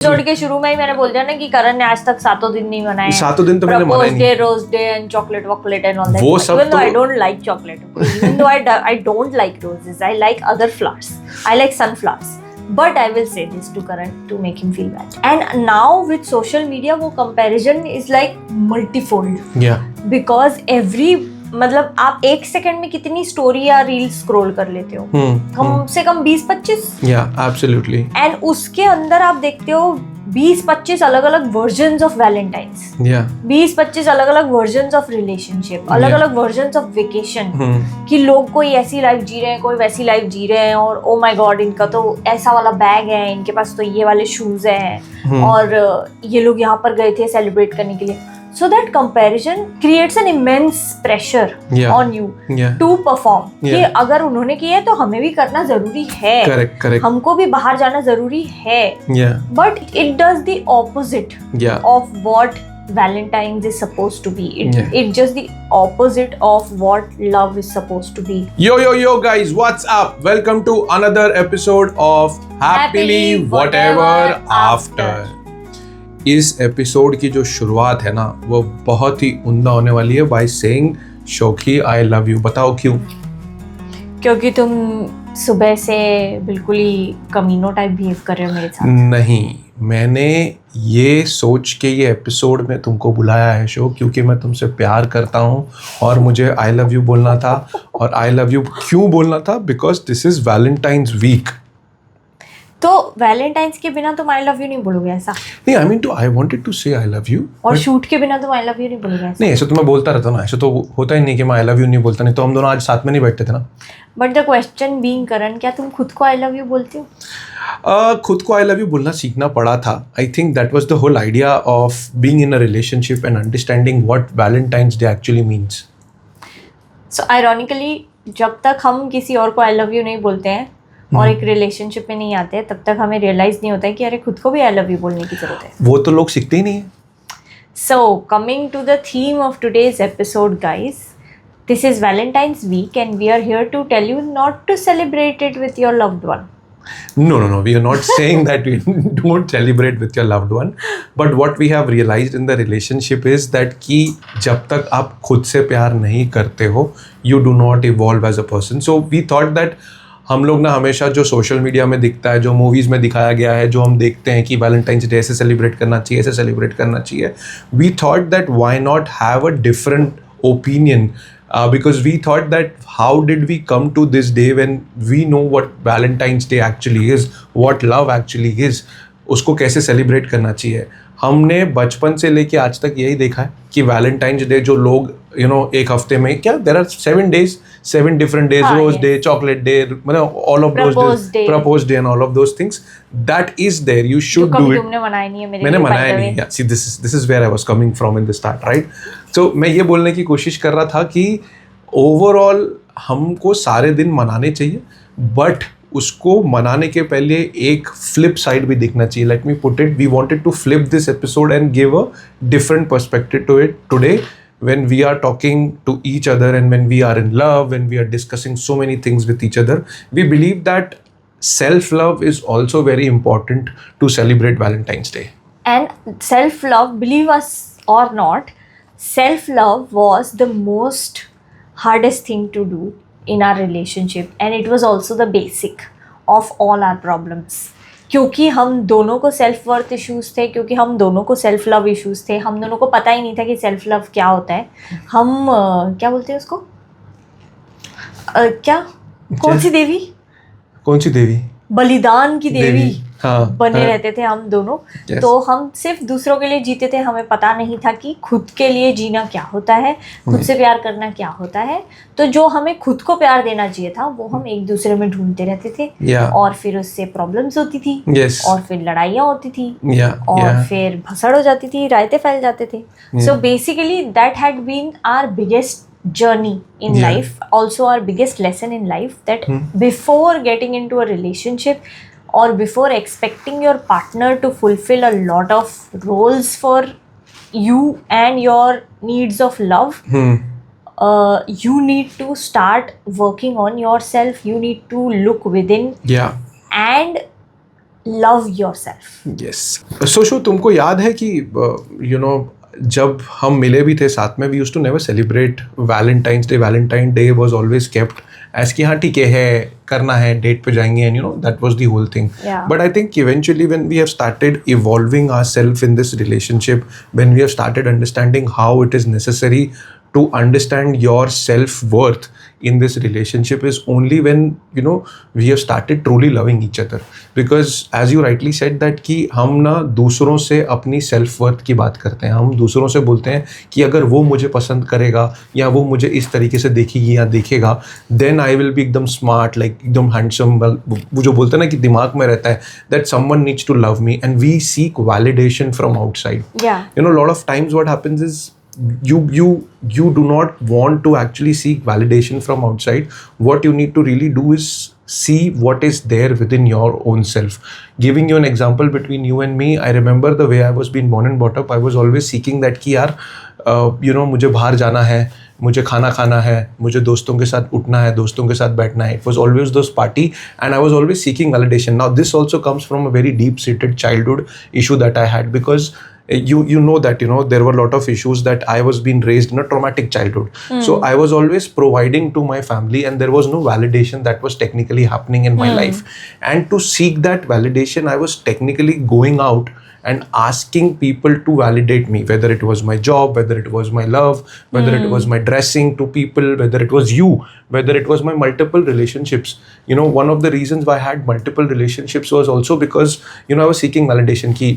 Episode के शुरू में ही मैंने बोल दिया ना कि करण ने आज तक 7 दिन नहीं मनाए। 7 दिन तो मैंने मनाए नहीं। Day, rose day and chocolate वॉकलेट एंड ऑल दैट। वो सब Even though तो I don't like chocolate. Even though I don't like roses. I like other flowers. I like sunflowers. But I will say this to Karan to make him feel bad. And now with social media, वो comparison is like multifold. Yeah. Because मतलब आप 1 second में कितनी story या reel scroll कर लेते हो? कम से कम 20-25। Yeah, absolutely. एंड उसके अंदर आप देखते हो 20-25 अलग अलग वर्जन्स ऑफ वैलेंटाइंस, Yeah. 20-25 अलग अलग वर्जन्स ऑफ रिलेशनशिप, अलग अलग वर्जन्स ऑफ वेकेशन। कि लोग कोई ऐसी लाइफ जी रहे हैं, कोई वैसी लाइफ जी रहे हैं, और ओ माय गॉड इनका तो ऐसा वाला बैग है, इनके पास तो ये वाले शूज हैं, और ये लोग यहाँ पर गए थे सेलिब्रेट करने के लिए। So that comparison creates an immense pressure on you to perform. कि अगर उन्होंने किया है तो हमें भी करना जरूरी है। Correct. हमको भी बाहर जाना जरूरी है। But it does the opposite of what Valentine's is supposed to be. It's just the opposite of what love is supposed to be. Yo guys, what's up? Welcome to another episode of Happily Whatever After. इस episode की जो शुरुआत है ना, वो बहुत ही उम्दा होने वाली है बाय सेइंग शौकी आई लव यू। बताओ क्यों? क्योंकि तुम सुबह से बिल्कुल ही कमीनो टाइप बिहेव कर रहे हो मेरे साथ। नहीं, मैंने ये सोच के ये एपिसोड में तुमको बुलाया है शो, क्योंकि मैं तुमसे प्यार करता हूँ और मुझे आई लव यू बोलना था। और आई लव यू क्यों बोलना था? Because this is Valentine's week. तो वैलेंटाइंस के बिना तुम आई लव यू नहीं बोलोगे ऐसा? नहीं, I mean to I wanted to say I love you. और शूट के बिना तुम आई लव यू नहीं बोलोगे ऐसा? नहीं, ऐसे तो मैं बोलता रहता ना, ऐसे तो होता ही नहीं कि मैं आई लव यू नहीं बोलता, नहीं तो हम दोनों आज साथ में नहीं बैठते थे ना। बट द क्वेश्चन बीइंग करण, क्या तुम खुद को आई लव यू बोलते हो? खुद को आई लव यू बोलना सीखना पड़ा था। I think that was the whole idea of being in a relationship and understanding what Valentine's Day actually means. So ironically जब तक हम किसी और को आई लव यू नहीं बोलते हैं और एक रिलेशनशिप में नहीं आते, तब तक हमें रियलाइज नहीं होता है कि अरे खुद को भी आई लव यू बोलने की जरूरत है। वो तो लोग सीखते ही नहीं है। So coming to the theme of today's episode guys, this is Valentine's week and we are here to tell you not to celebrate it with your loved one. No, we are not saying that we don't celebrate with your loved one, but what we have realized in the relationship is that कि जब तक आप खुद से प्यार नहीं करते हो, you do not evolve as a person. So we thought that हम लोग ना हमेशा जो सोशल मीडिया में दिखता है, जो मूवीज़ में दिखाया गया है, जो हम देखते हैं कि वैलेंटाइंस डे ऐसे सेलिब्रेट करना चाहिए, ऐसे सेलिब्रेट करना चाहिए, we thought that why not have a different opinion. Because we thought that how did we come to this day when we know what Valentine's Day actually is, what love actually is, उसको कैसे celebrate करना चाहिए. हमने बचपन से लेके आज तक यही देखा है कि वैलेंटाइंस डे जो लोग एक हफ्ते में क्या there are 7 days, 7 different days, rose day, chocolate day, मतलब all of those day, propose day and all of those things, that is there. You should do it. तुमने मनाया नहीं है मेरे मैंने मनाया नहीं है. See this is where I was coming from in the start, right? So मैं ये बोलने की कोशिश कर रहा था कि ओवरऑल हमको सारे दिन मनाने चाहिए, बट उसको मनाने के पहले एक फ्लिप साइड भी देखना चाहिए. Let me put it, we wanted to flip this episode and give a different perspective to it today when we are talking to each other and when we are in love, when we are discussing so many things with each other. We believe that self-love is also very important to celebrate Valentine's Day. And self-love, believe us or not, self-love was the most hardest thing to do in our relationship, and it was also the basic of all our problems. क्योंकि हम दोनों को self worth issues थे, क्योंकि हम दोनों को self love issues थे, हम दोनों को पता ही नहीं था कि सेल्फ लव क्या होता है. हम क्या बोलते हैं उसको, क्या, कौन सी देवी, बलिदान की देवी बने रहते थे हम दोनों. तो हम सिर्फ दूसरों के लिए जीते थे, हमें पता नहीं था कि खुद के लिए जीना क्या होता है, खुद से प्यार करना क्या होता है. तो जो हमें खुद को प्यार देना चाहिए था वो हम एक दूसरे में ढूंढते रहते थे, और फिर उससे प्रॉब्लम्स होती थी, और फिर लड़ाइयाँ होती थी, और फिर भसड़ हो जाती थी, रायते फैल जाते थे. So basically that had been our biggest journey in life, also our biggest lesson in life, that before getting into a relationship or before expecting your partner to fulfill a lot of roles for you and your needs of love, you need to start working on yourself. You need to look within and love yourself. Yes. So तुमको याद है कि जब हम मिले भी थे साथ में, we used to never celebrate Valentine's Day. Valentine Day was always kept as कि हाँ ठीक है करना है, डेट पे जाएंगे, and that was the whole thing. Yeah. But I think eventually when we have started evolving ourselves in this relationship, when we have started understanding how it is necessary to understand your self-worth in this relationship is only when we have started truly loving each other. Because as you rightly said that कि हम ना दूसरों से अपनी self worth की बात करते हैं, हम दूसरों से बोलते हैं कि अगर वो मुझे पसंद करेगा या वो मुझे इस तरीके से देखेगी या देखेगा, देन आई विल बी एकदम स्मार्ट, लाइक एकदम हैंडसम, वो जो बोलते हैं ना कि दिमाग में रहता है that someone needs to love me, and we seek validation from outside. Lot of times what happens is you do not want to actually seek validation from outside. What you need to really do is see what is there within your own self. Giving you an example between you and me, I remember the way I was being born and brought up. I was always seeking that कि यार मुझे बाहर जाना है, मुझे खाना खाना है, मुझे दोस्तों के साथ उठना है, दोस्तों के साथ बैठना है. It was always those party, and I was always seeking validation. Now this also comes from a very deep-seated childhood issue that I had, because you know that there were a lot of issues that I was being raised in a traumatic childhood. So I was always providing to my family, and there was no validation that was technically happening in my life. And to seek that validation, I was technically going out and asking people to validate me, whether it was my job, whether it was my love, whether it was my dressing to people, whether it was you, whether it was my multiple relationships. One of the reasons why I had multiple relationships was also because I was seeking validation कि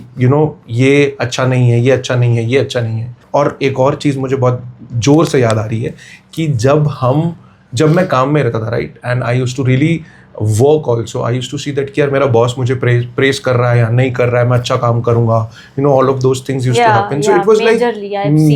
ये अच्छा नहीं है, ये अच्छा नहीं है, ये अच्छा नहीं है. और एक और चीज़ मुझे बहुत जोर से याद आ रही है कि जब मैं काम में रहता था, right, and I used to really work also, I used to see that कि यार मेरा बॉस मुझे प्रेस कर रहा है या नहीं कर रहा है, मैं अच्छा काम करूंगा, all of those things used to happen. So it was like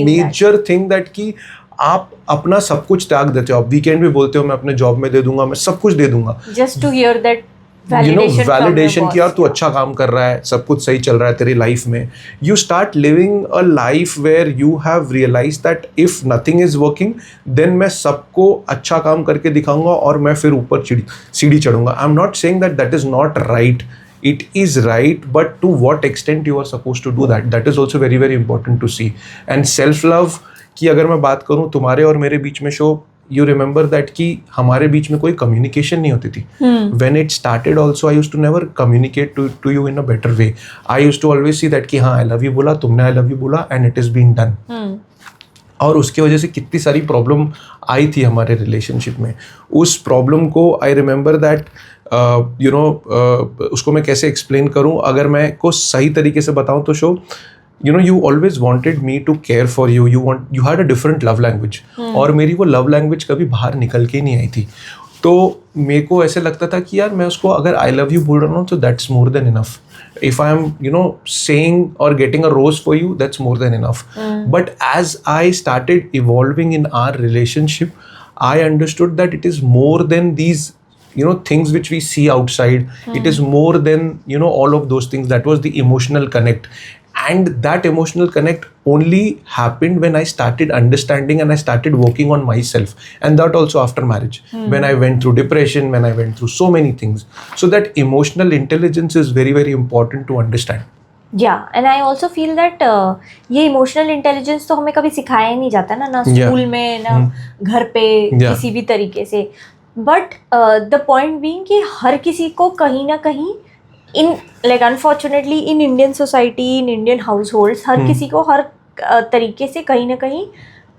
major thing that कि आप अपना सब कुछ त्याग देते हो. आप वीकेंड भी बोलते हो मैं अपने जॉब में दे दूंगा, मैं सब कुछ दे दूंगा, just to hear that validation कि यार तू अच्छा काम कर रहा है, सब कुछ सही चल रहा है तेरी लाइफ में. You start living a life where you have realized that if nothing is working, then मैं सबको अच्छा काम करके दिखाऊंगा और मैं फिर ऊपर सीढ़ी चढ़ूंगा. I'm not saying that that is not right. It is right, but to what extent you are supposed to do that? That is also very very important to see. And self love की अगर मैं बात करूँ तुम्हारे और मेरे बीच में, show you remember that कि हमारे बीच में कोई communication नहीं होती थी. When it started also, I used to never communicate to you in a better way. I used to always see that कि हाँ I love you बोला, तुमने I love you बोला, and it is being done. और उसकी वजह से कितनी सारी प्रॉब्लम आई थी हमारे रिलेशनशिप में. उस प्रॉब्लम को आई रिमेंबर दैट उसको मैं कैसे एक्सप्लेन करूँ, अगर मैं को सही तरीके से बताऊँ तो show you always wanted me to care for you. You had a different love language. और मेरी वो love language कभी बाहर निकल के नहीं आई थी. तो मेरे को ऐसे लगता था कि यार मैं उसको अगर I love you बोल रहा हूँ तो that's more than enough. If I am saying or getting a rose for you, that's more than enough. But as I started evolving in our relationship, I understood that it is more than these things which we see outside. It is more than all of those things. That was the emotional connect. And that emotional connect only happened when I started understanding and I started working on myself. And that also after marriage. When I went through depression, when I went through so many things. So that emotional intelligence is very, very important to understand. Yeah, and I also feel that ये emotional intelligence तो हमें कभी सिखाया ही नहीं जाता ना school में, ना घर पे, किसी भी तरीके से. बट द पॉइंट बीइंग कि हर किसी को कहीं ना कहीं unfortunately in Indian society, in Indian household, हर किसी को हर तरीके से कहीं ना कहीं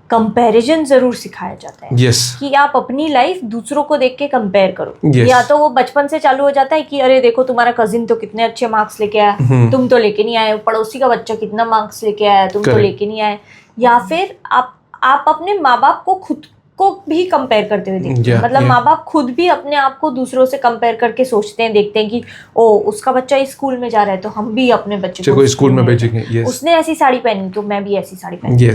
कंपैरिजन जरूर सिखाया जाता है. कि आप अपनी लाइफ दूसरों को देख के कंपेयर करो. या तो वो बचपन से चालू हो जाता है कि अरे देखो तुम्हारा कजिन तो कितने अच्छे मार्क्स लेके आया, तुम तो लेके नहीं आए, पड़ोसी का बच्चा कितना मार्क्स लेके आया, तुम तो लेके नहीं आए. या फिर आप अपने माँ बाप को खुद को भी कंपेयर करते हुए देखते हैं. मतलब माँ बाप खुद भी अपने आप को दूसरों से कंपेयर करके सोचते हैं, देखते हैं कि ओ उसका बच्चा इस स्कूल में जा रहा है तो हम भी अपने बच्चे को स्कूल में भेजेंगे. उसने ऐसी साड़ी पहनी तो मैं भी ऐसी साड़ी पहनी.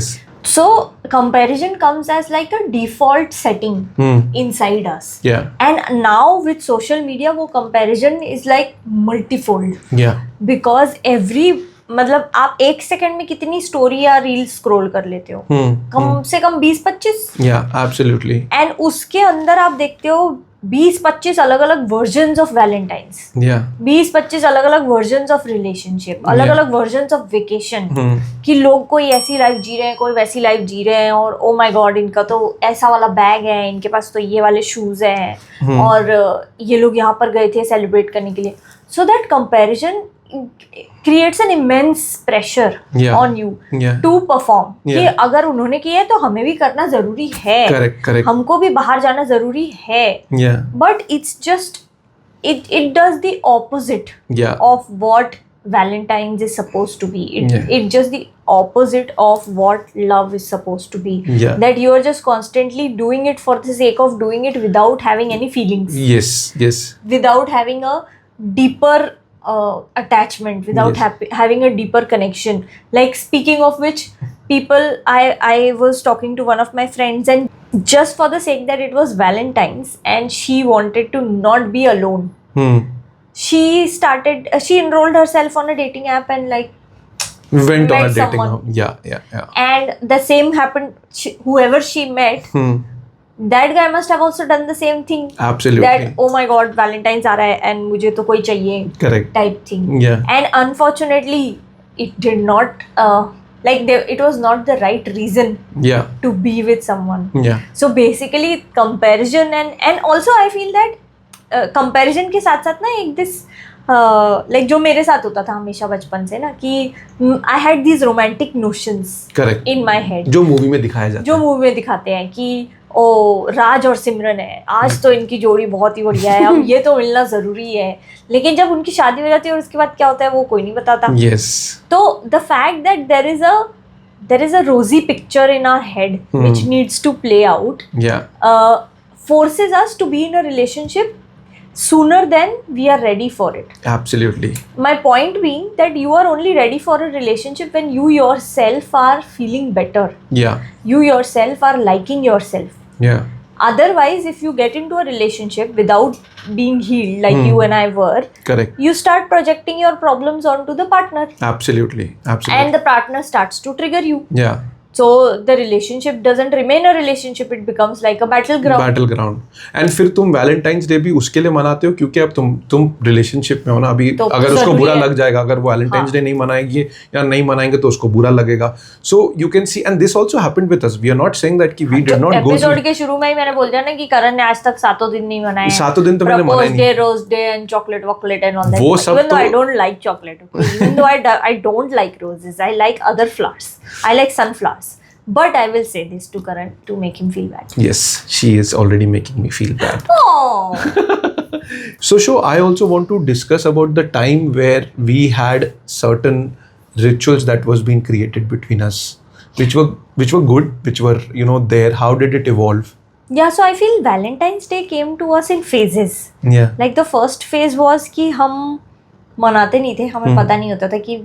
So comparison comes as like a default setting inside us. And now with social media वो comparison is like multifold. Because मतलब आप एक सेकंड में कितनी स्टोरी या रील स्क्रॉल कर लेते हो, कम से कम 20-25. एब्सोल्युटली. एंड उसके अंदर आप देखते हो 20-25 अलग अलग वर्जन्स ऑफ वैलेंटाइंस, 20-25 अलग अलग वर्जन्स ऑफ रिलेशनशिप, अलग अलग वर्जन्स ऑफ वेकेशन, कि लोग कोई ऐसी लाइफ जी रहे हैं, कोई वैसी लाइफ जी रहे हैं, और ओ माय गॉड इनका तो ऐसा वाला बैग है, इनके पास तो ये वाले शूज हैं, और ये लोग यहाँ पर गए थे सेलिब्रेट करने के लिए. So that comparison creates an immense pressure on you to perform. कि अगर उन्होंने किया है तो हमें भी करना जरूरी है. Correct. हमको भी बाहर जाना जरूरी है. But it's just it does the opposite of what Valentine's is supposed to be. It's just the opposite of what love is supposed to be. That you are just constantly doing it for the sake of doing it without having any feelings. Yes. Without having a deeper attachment, without having a deeper connection. Like, speaking of which, people, I was talking to one of my friends, and just for the sake that it was Valentine's and she wanted to not be alone, she enrolled herself on a dating app and like went on a dating someone. Yeah. And the same happened. Whoever she met, that guy must have also done the same thing. Absolutely. That, oh my god, Valentine's aa raha hai and mujhe to koi chahiye. Correct. Type thing. And unfortunately, it did not it was not the right reason to be with someone. So basically, comparison and also I feel that comparison के साथ साथ ना एक this like जो मेरे साथ होता था हमेशा बचपन से ना, कि I had these romantic notions in my head. जो मूवी में दिखाया जाता है, जो मूवी में दिखाते हैं कि ओ राज और सिमरन है, आज तो इनकी जोड़ी बहुत ही बढ़िया है, अब ये तो मिलना जरूरी है. लेकिन जब उनकी शादी हो जाती है और उसके बाद क्या होता है वो कोई नहीं बताता. तो the fact that there is a rosy picture in our head which needs to play out forces us to be in a relationship sooner than we are ready for it. Absolutely. My point being that you are only ready for a relationship when you yourself are feeling better. You yourself are liking yourself. Otherwise, if you get into a relationship without being healed, like you and I were, you start projecting your problems onto the partner. Absolutely. And the partner starts to trigger you. So the relationship doesn't remain a relationship, it becomes like a battleground. And फिर तुम Valentine's day भी उसके लिए मनाते हो क्योंकि अब तुम रिलेशनशिप में हो ना. अभी तो अगर उसको बुरा लग जाएगा, अगर वो वैलेंटाइंस डे नहीं मनाएगी या नहीं मनाएंगे तो उसको बुरा लगेगा. So you can see, and this also happened with us. We are not saying that कि we did not go. Episode के शुरू में ही मैंने बोल दिया ना कि करण ने आज तक 7 दिन नहीं मनाए. 7 दिन तो मैंने मनाए नहीं. Rose day and chocolate and all that. वो सब तो I don't like chocolate. Even though I don't like roses, I like other flowers. I like sunflowers. But I will say this to Karan to make him feel bad. Yes, she is already making me feel bad. Oh. So I also want to discuss about the time where we had certain rituals that was being created between us, which were good, which were there. How did it evolve? Yeah, so I feel Valentine's Day came to us in phases. Like the first phase was कि हम मनाते नहीं थे, हमें पता नहीं होता था कि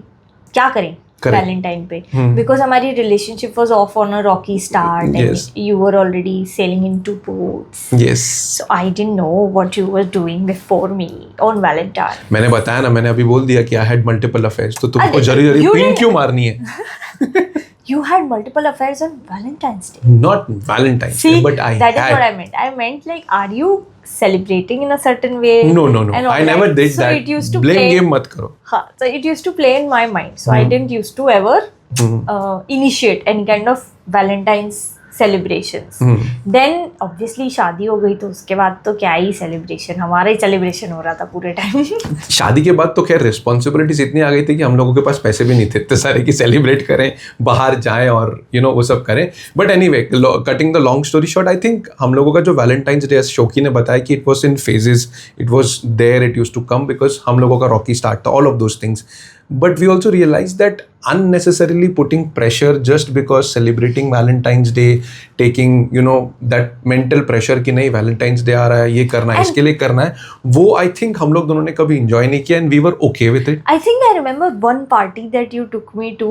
क्या करें वैलेंटाइन पे, because हमारी relationship was off on a rocky start and you were already sailing into ports. So I didn't know what you were doing before me on Valentine. मैंने बताया ना, मैंने अभी बोल दिया कि I had multiple affairs. तो तुमको जरी पिन क्यों मारनी है? You had multiple affairs on Valentine's Day. Not Valentine's Day, but I had. That is what I meant. I meant like, are you celebrating in a certain way? No. I never did that. It used to Blame game mat karo. So it used to play in my mind. So I didn't used to ever initiate any kind of Valentine's celebrations. Then obviously शादी हो गई तो उसके बाद तो क्या ही celebration, हमारा ही celebration हो रहा था पूरे टाइम. शादी के बाद तो खैर रिस्पॉन्सिबिलिटीज इतनी आ गई थी कि हम लोगों के पास पैसे भी नहीं थे इतने सारे कि सेलिब्रेट करें, बाहर जाएं और वो सब करें. But anyway, cutting the long story short, I think हम लोगों का जो वैलेंटाइंस डे, शोकी ने बताया कि it was in phases, it was there, it use to come because हम लोगों का रॉकी स्टार्ट था, all of those things. But we also realized that unnecessarily putting pressure just because celebrating Valentine's Day, taking that mental pressure कि नहीं Valentine's Day आ रहा है, ये करना है, इसके लिए करना है, वो I think हम लोग दोनों ने कभी enjoy नहीं किया, and we were okay with it. I think I remember one party that you took me to.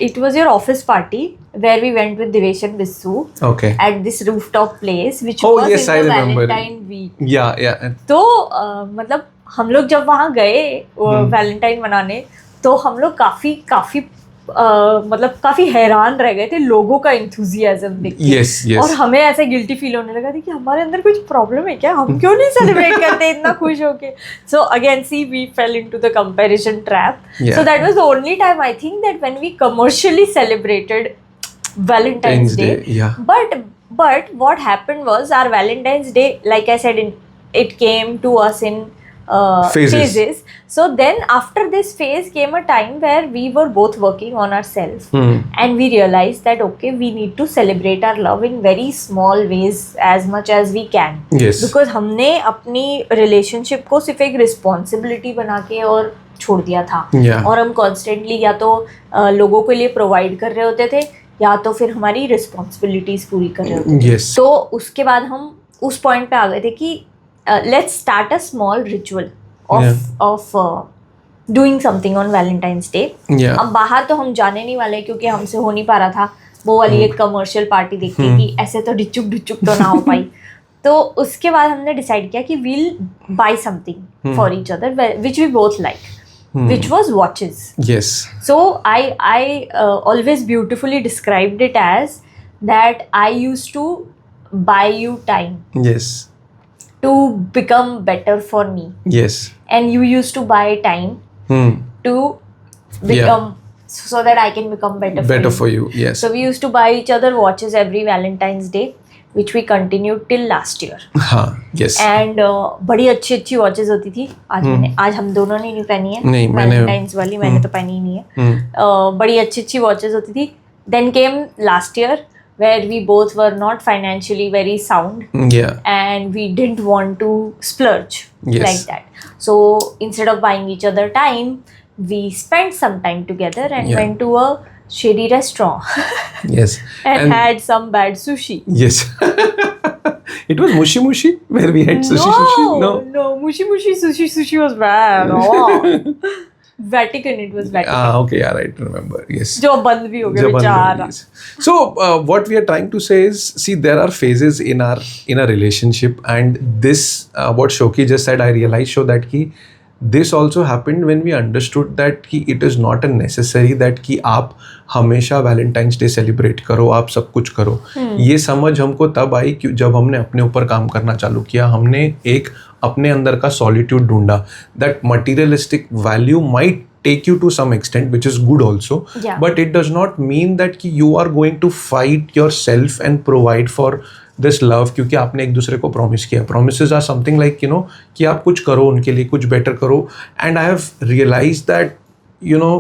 It was your office party where we went with Divesh and Bissu. Okay. At this rooftop place which was yes, in the I remember. Valentine week. Yeah. तो मतलब हम लोग जब वहाँ गए Valentine मनाने, तो हम लोग काफी मतलब काफी हैरान रह गए थे लोगों का इंथुजियाज्म देख के। Yes, yes. और हमें ऐसे गिल्टी फील होने लगा था कि हमारे अंदर कुछ प्रॉब्लम है क्या, हम क्यों नहीं सेलिब्रेट करते इतना खुश होके। So again see we fell into the comparison trap. Yeah. So that was the only time I think that when we commercially celebrated Valentine's Day. Yeah. But what happened was our Valentine's Day, like I said, it came to us in phases. So then after this phase came a time where we were both working on ourselves, and we realized that okay, we need to celebrate our love in very small ways as much as we can. Yes. Because हमने अपनी relationship को सिर्फ एक responsibility बना के और छोड़ दिया था। Yeah. और हम constantly या तो लोगों के लिए provide कर रहे होते थे या तो फिर हमारी रिस्पॉन्सिबिलिटीज पूरी कर रहे होते थे। Yes. तो उसके बाद हम उस पॉइंट पे आ गए थे कि let's start a small ritual of doing something on Valentine's day. Yeah. अब बाहर तो हम जाने नहीं वाले क्योंकि हमसे हो नहीं पा रहा था वो वाली एक कमर्शियल पार्टी देख के कि ऐसे तो ढिचुक तो ना हो पाई। तो उसके बाद हमने डिसाइड किया कि we'll buy something for each other which we both like, which was watches. Yes. So I always beautifully described it as that I used to buy you time Yes. to become better for me, Yes. and you used to buy time to become so that I can become better for you. Yes. So we used to buy each other watches every Valentine's Day, which we continued till last year. हाँ. Yes. And बड़ी अच्छी watches होती थी। आज हम दोनों ने नहीं पहनी है, नहीं, वैलेंटाइंस वाली मैंने तो पहनी ही नहीं है। बड़ी अच्छी वॉचेस होती थी। Then came last year where we both were not financially very sound, Yeah. and we didn't want to splurge Yes. like that. So instead of buying each other time, we spent some time together and Yeah. went to a shady restaurant Yes. and had some bad sushi. Yes. It was Mushi where we had sushi. No, Mushi sushi was bad. Oh. Vatican, it was Vatican. Okay, yeah, right, remember. Yes. जो बंद भी हो गया बेचारा। So what we are trying to say is, see, there are phases in a relationship, and this what Shoki just said, I realized so that कि this also happened when we understood that कि it is not a necessary that कि आप हमेशा Valentine's day celebrate करो, आप सब कुछ करो। ये समझ हमको तब आई कि जब हमने अपने ऊपर काम करना चालू किया, हमने एक अपने अंदर का सॉलिट्यूड ढूंढा। That materialistic value might take you to some extent, which is good also, but it does not mean that कि you are going to fight yourself and provide for this love क्योंकि आपने एक दूसरे को promise किया। Promises are something like, you know, कि आप कुछ करो उनके लिए, कुछ बेटर करो। And I have realized that, you know,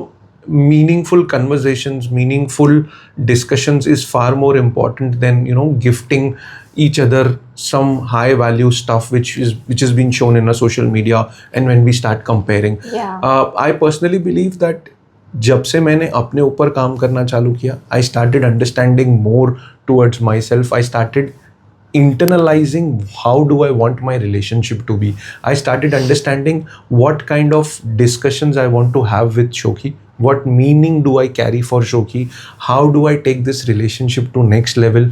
meaningful conversations, meaningful discussions is far more important than, you know, gifting each other some high value stuff which is being shown in a social media, and when we start comparing. I personally believe that जब से मैंने अपने ऊपर काम करना चालू किया, I started understanding more towards myself. I started internalizing how do I want my relationship to be. I started understanding what kind of discussions I want to have with Shoki. What meaning do I carry for Shoki? How do I take this relationship to next level?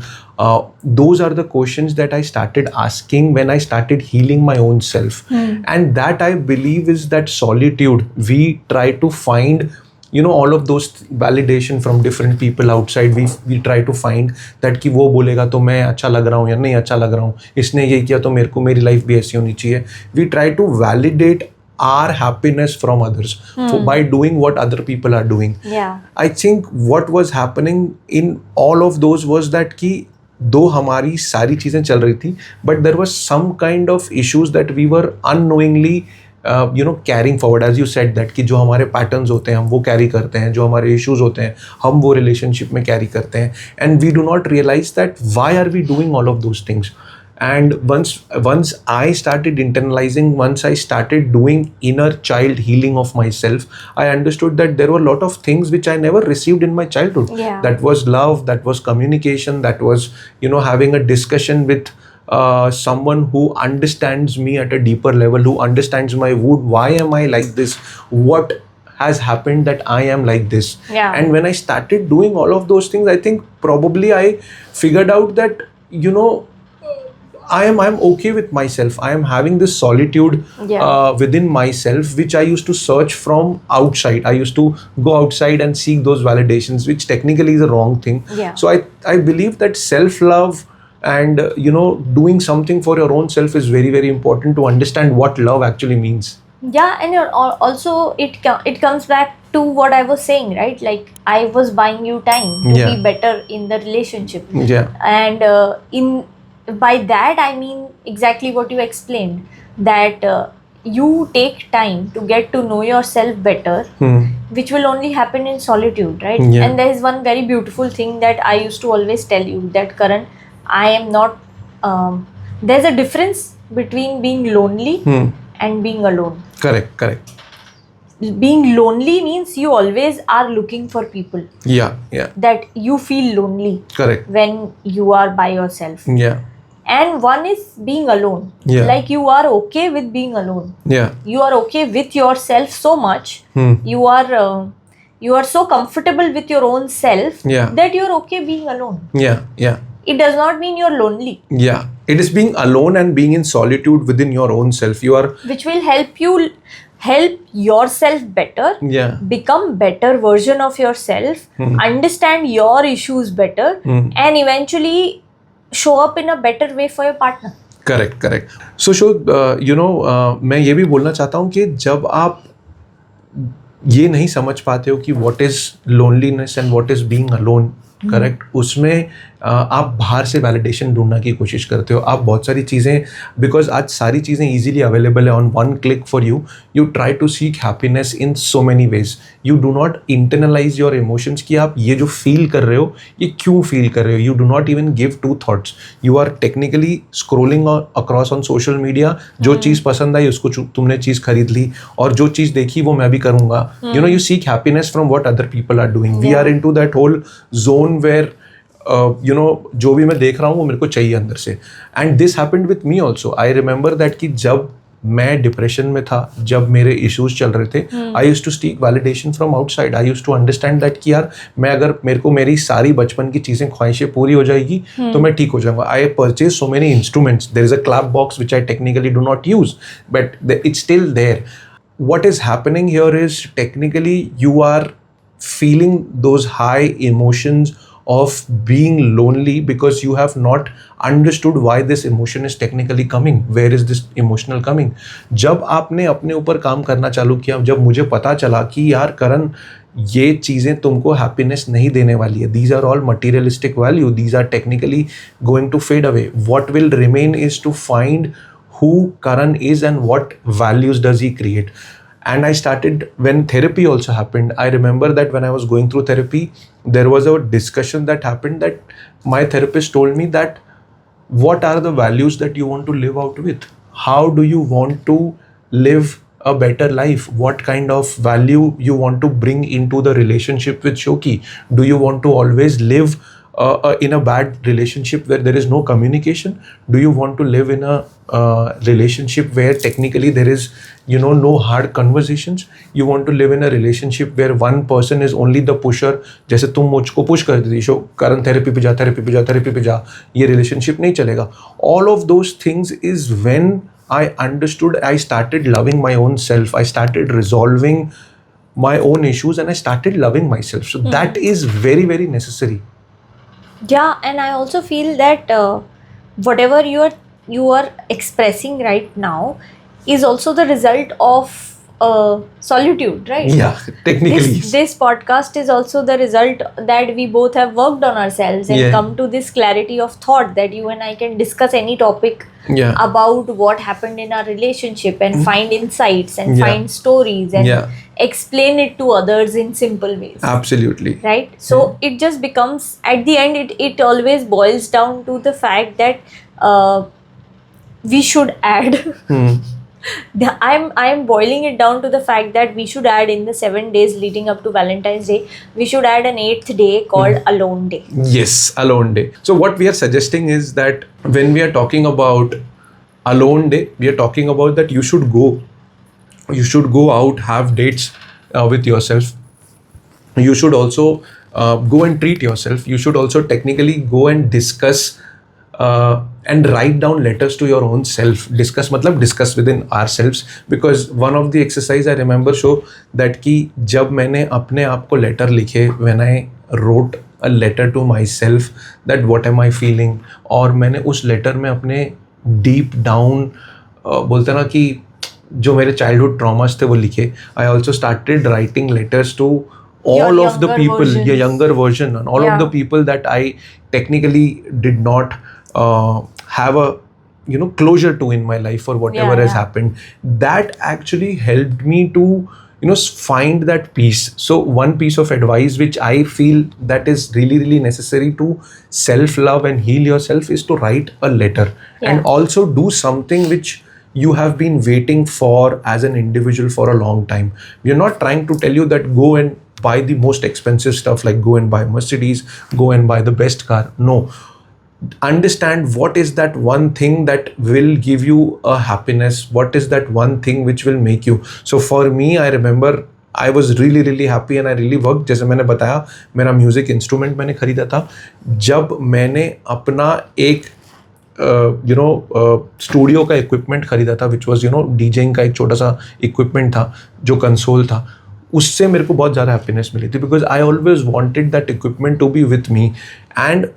Those are the questions that I started asking when I started healing my own self. And that, I believe, is that solitude. We try to find, you know, all of those validation from different people outside. We try to find that कि वो बोलेगा तो मैं अच्छा लग रहा हूँ या नहीं अच्छा लग रहा हूँ, इसने ये किया तो मेरी लाइफ भी ऐसी होनी चाहिए. We try to validate our happiness from others by doing what other people are doing. I think what was happening in all of those was that कि दो हमारी सारी चीज़ें चल रही थी, but there was some kind of issues that we were unknowingly you know, carrying forward, as you said, that कि जो हमारे patterns होते हैं हम वो carry करते हैं, जो हमारे issues होते हैं हम वो relationship में carry करते हैं, and we do not realize that why are we doing all of those things. And once I started internalizing, once I started doing inner child healing of myself, I understood that there were a lot of things which I never received in my childhood. That was love, that was communication, that was, you know, having a discussion with someone who understands me at a deeper level, who understands my mood. Why am I like this? What has happened that I am like this? And when I started doing all of those things, I think probably I figured out that, you know, I'm okay with myself. I am having this solitude within myself, which I used to search from outside. I used to go outside and seek those validations, which technically is a wrong thing. So I believe that self-love and doing something for your own self is very, very important to understand what love actually means. Yeah, and also it comes back to what I was saying, right? Like, I was buying you time to be better in the relationship. And by that I mean exactly what you explained, that you take time to get to know yourself better, which will only happen in solitude, right? And there is one very beautiful thing that I used to always tell you, that Karan, I am not there's a difference between being lonely and being alone. Correct. Being lonely means you always are looking for people. That you feel lonely. Correct. When you are by yourself. And one is being alone. Like, you are okay with being alone. You are okay with yourself so much. You are so comfortable with your own self that you're okay being alone. It does not mean you're lonely. It is being alone and being in solitude within your own self. Which will help yourself better, become better version of yourself, understand your issues better, and eventually show up in a better way for your partner. Correct. So मैं ये भी बोलना चाहता हूँ कि जब आप ये नहीं समझ पाते हो कि what is loneliness and what is being alone, correct, उसमें आप बाहर से वैलिडेशन ढूंढने की कोशिश करते हो. आप बहुत सारी चीज़ें, बिकॉज आज सारी चीज़ें ईजिली अवेलेबल है on one click for you, you try to seek happiness in so many ways. You do not internalize your emotions कि आप ये जो फील कर रहे हो ये क्यों फील कर रहे हो. You do not even give two thoughts. You are technically scrolling across on social media. जो चीज़ पसंद आई उसको तुमने चीज़ खरीद ली, और जो चीज़ देखी वो मैं भी करूँगा. You seek happiness from what other people are doing. We are into that whole zone where जो भी मैं देख रहा हूँ वो मेरे को चाहिए अंदर से. And this happened with me also. I remember that कि जब मैं डिप्रेशन में था, जब मेरे इश्यूज चल रहे थे, I used to seek validation from outside. I used to understand that कि यार मैं अगर मेरे को मेरी सारी बचपन की चीज़ें, ख्वाहिशें पूरी हो जाएगी तो मैं ठीक हो जाऊंगा. I purchase so many instruments. There is a clap box which I technically do not use, but it's still there. What is happening here is technically you are feeling those high emotions of being lonely because you have not understood why this emotion is technically coming. Where is this emotional coming? जब आपने अपने ऊपर काम करना चालू किया, जब मुझे पता चला कि यार करण ये चीज़ें तुमको हैप्पीनेस नहीं देने वाली है. These are all materialistic value. These are technically going to fade away. What will remain is to find who Karan is and what values does he create. And I started, when therapy also happened, I remember that when I was going through therapy, there was a discussion that happened that my therapist told me that what are the values that you want to live out with? How do you want to live a better life? What kind of value you want to bring into the relationship with Shoki? Do you want to always live in a bad relationship where there is no communication? Do you want to live in a relationship where technically there is no hard conversations? You want to live in a relationship where one person is only the pusher? जैसे तुम मुझको push कर देती show, कारण therapy पे जा, ये relationship नहीं चलेगा. All of those things is when I understood, I started loving my own self. I started resolving my own issues and I started loving myself. So that is very, very necessary. Yeah, and I also feel that whatever you are expressing right now is also the result of solitude, right? Yeah, technically. This podcast is also the result that we both have worked on ourselves and come to this clarity of thought that you and I can discuss any topic about what happened in our relationship and find insights and find stories and explain it to others in simple ways. Absolutely. Right? So it just becomes, at the end, it always boils down to the fact that we should add I am boiling it down to the fact that we should add, in the 7 days leading up to Valentine's Day, we should add an 8th day called Alone Day. Yes, Alone Day. So what we are suggesting is that when we are talking about Alone Day, we are talking about that you should go out, have dates with yourself. You should also go and treat yourself. You should also technically go and discuss and write down letters to your own self. Discuss within ourselves, because one of the exercise I remember show that कि जब मैंने अपने आप को letter लिखे, when I wrote a letter to myself that what am I feeling, और मैंने उस letter में अपने deep down बोलते ना कि जो मेरे childhood traumas थे वो लिखे. I also started writing letters to all of the people, the younger version, and all of the people that I technically did not have a closure to in my life for whatever has happened. That actually helped me to find that peace. So one piece of advice which I feel that is really really necessary to self love and heal yourself is to write a letter, and also do something which you have been waiting for as an individual for a long time. We are not trying to tell you that go and buy the most expensive stuff, like go and buy Mercedes, go and buy the best car. No. Understand what is that one thing that will give you a happiness, what is that one thing which will make you. So for me, I remember I was really really happy and I really worked. जैसे मैंने बताया, मेरा music instrument मैंने खरीदा था जब मैंने अपना एक स्टूडियो का इक्विपमेंट खरीदा था, विच वॉज डीजेइंग का एक छोटा सा इक्विपमेंट था जो कंसोल था. उससे मेरे को बहुत ज़्यादा हैप्पीनेस मिली थी, because I always wanted that equipment to be with me. And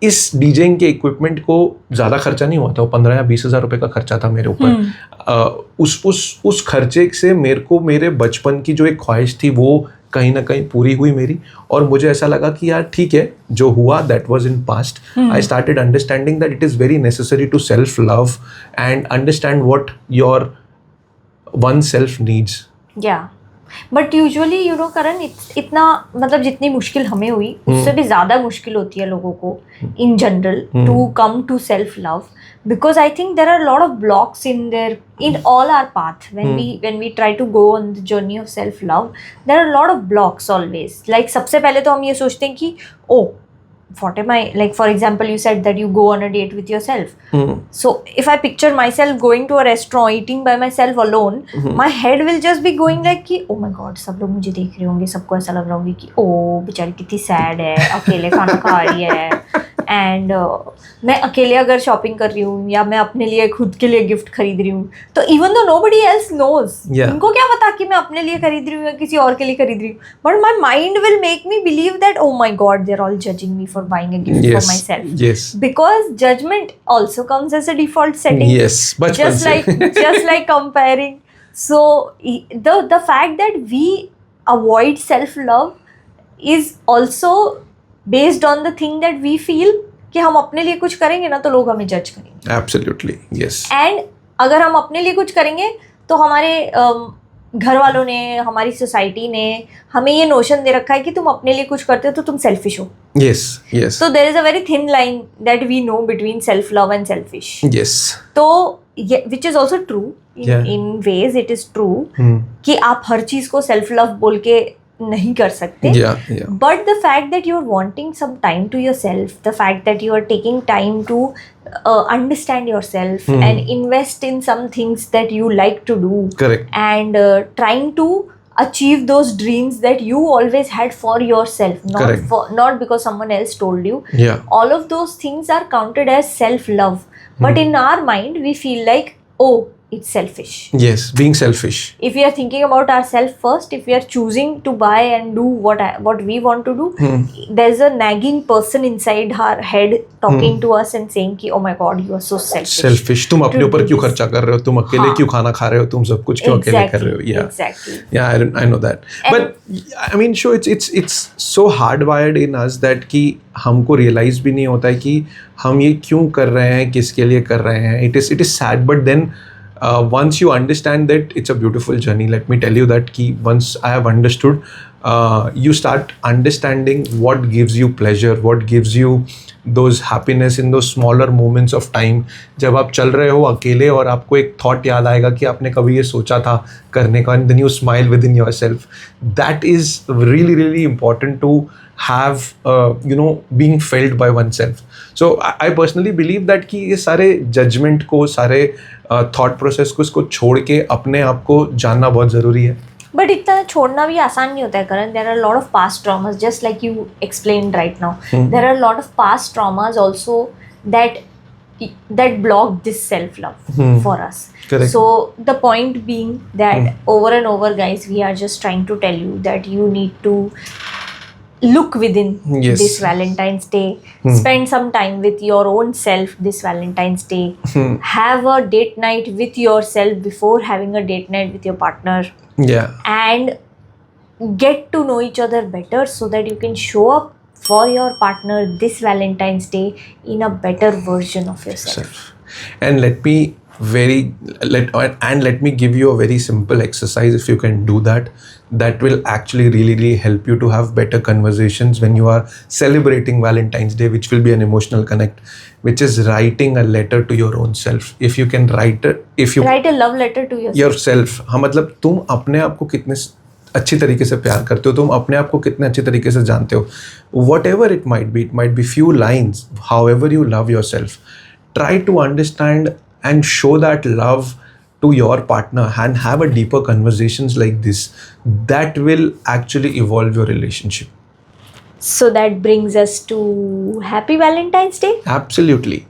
इस डीजेइंग के इक्विपमेंट को ज़्यादा खर्चा नहीं हुआ था, वो 15 या 20 हज़ार रुपये का खर्चा था मेरे ऊपर. उस खर्चे से मेरे को मेरे बचपन की जो एक ख्वाहिश थी वो कहीं ना कहीं पूरी हुई मेरी. और मुझे ऐसा लगा कि यार ठीक है, जो हुआ that was in past. I started understanding that it is very necessary to self love and understand what your oneself needs. But usually Karan, इतना मतलब जितनी मुश्किल हमें हुई उससे भी ज़्यादा मुश्किल होती है लोगों को in general to come to self love, because I think there are a lot of blocks in all our path when we try to go on the journey of self love. There are a lot of blocks always. Like सबसे पहले तो हम ये सोचते हैं कि what am I, like for example you said that you go on a date with yourself. So if I picture myself going to a restaurant eating by myself alone, my head will just be going like कि oh my god, सब लोग मुझे देख रहे होंगे, सबको ऐसा लग रहा होगा कि बेचारी कितनी सैड है, अकेले खाना खा रही है. एंड मैं अकेले अगर शॉपिंग कर रही हूँ या मैं अपने लिए खुद के लिए गिफ्ट खरीद रही हूँ, तो even though nobody else knows, उनको क्या पता कि मैं अपने लिए खरीद रही हूँ या किसी और के लिए खरीद रही हूँ, but my mind will make me believe that oh my god, they're all judging me for buying a gift for myself. Yes. Because judgment also comes as a default setting. Yes. just like comparing. So the fact that we avoid self love is also based on the thing that we feel कि हम अपने लिए कुछ करेंगे ना तो लोग हमें जज करेंगे. Absolutely, yes. एंड अगर हम अपने लिए कुछ करेंगे तो हमारे घर वालों ने, हमारी सोसाइटी ने हमें ये नोशन दे रखा है कि तुम अपने लिए कुछ करते हो तो तुम सेल्फिश हो. Yes, yes. So there is a very thin line that we know between self love and selfish. Yes. तो which is also true in ways. It is true कि आप हर चीज को सेल्फ लव बोल के नहीं कर सकते. But the fact that you're wanting some time to yourself, the fact that you are taking time to understand yourself and invest in some things that you like to do. Correct. And trying to achieve those dreams that you always had for yourself, not because someone else told you. All of those things are counted as self love, but in our mind we feel like it's selfish. Yes, being selfish. If we are thinking about ourselves first, if we are choosing to buy and do what we want to do, there's a nagging person inside our head talking to us and saying कि oh my god, you are so selfish. तुम अपने ऊपर क्यों खर्चा कर रहे हो, तुम अकेले क्यों खाना खा रहे हो, तुम सब कुछ क्यों अकेले कर रहे हो. Exactly. I know that. But I mean, sure, it's so hardwired in us that कि हमको realize भी नहीं होता है कि हम ये क्यों कर रहे हैं, किसके लिए कर रहे हैं. It is sad, but then once you understand that, it's a beautiful journey. Let me tell you that ki once I have understood, you start understanding what gives you pleasure, what gives you those happiness in those smaller moments of time. जब आप चल रहे हो अकेले और आपको एक thought याद आएगा कि आपने कभी ये सोचा था करने का, and then you smile within yourself. That is really really important to have, being felt by oneself. So I personally believe that कि ये सारे judgment को, सारे thought process को, इसको छोड़ के अपने आप को जानना बहुत ज़रूरी है. बट इतना छोड़ना भी आसान नहीं होता है Karan. There are lot of past traumas, just like you explained right now. There are lot of past traumas also that block this self-love for us. Correct. So the point being that over and over, guys, we are just trying to tell you that you need to look within this Valentine's Day. Spend some time with your own self this Valentine's Day. Have a date night with yourself before having a date night with your partner. And get to know each other better so that you can show up for your partner this Valentine's Day in a better version of yourself. And let me give you a very simple exercise. If you can do that, that will actually really help you to have better conversations when you are celebrating Valentine's Day, which will be an emotional connect, which is writing a letter to your own self. If you can write a love letter to yourself. हाँ, मतलब तुम अपने आप को कितने अच्छी तरीके से प्यार करते हो, तुम अपने आप को कितने अच्छी तरीके से जानते हो. Whatever it might be few lines, however you love yourself. Try to understand and show that love to your partner and have a deeper conversations like this. That will actually evolve your relationship. So that brings us to Happy Valentine's Day. Absolutely.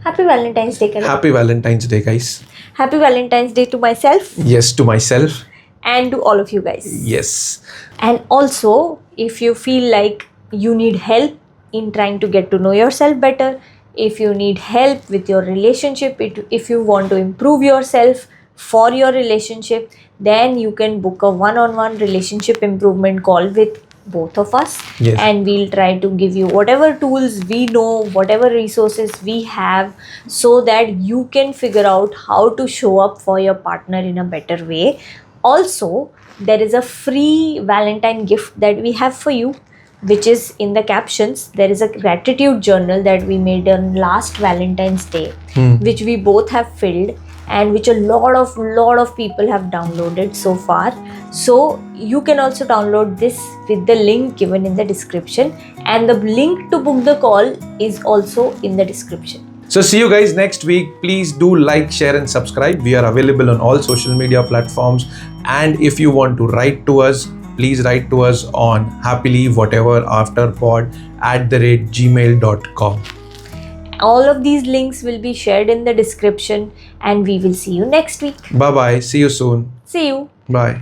Happy Valentine's Day, guys. Happy Valentine's Day, guys. Happy Valentine's Day to myself. Yes, to myself. And to all of you guys. Yes. And also, if you feel like you need help in trying to get to know yourself better, if you need help with your relationship, if you want to improve yourself for your relationship, then you can book a one-on-one relationship improvement call with both of us. Yes. And we'll try to give you whatever tools we know, whatever resources we have, so that you can figure out how to show up for your partner in a better way. Also, there is a free Valentine gift that we have for you, which is in the captions. There is a gratitude journal that we made on last Valentine's Day, which we both have filled and which a lot of people have downloaded so far. So you can also download this with the link given in the description, and the link to book the call is also in the description. So see you guys next week. Please do like, share and subscribe. We are available on all social media platforms. And if you want to write to us, please write to us on happilywhateverafterpod@gmail.com. All of these links will be shared in the description, and we will see you next week. Bye-bye. See you soon. See you. Bye.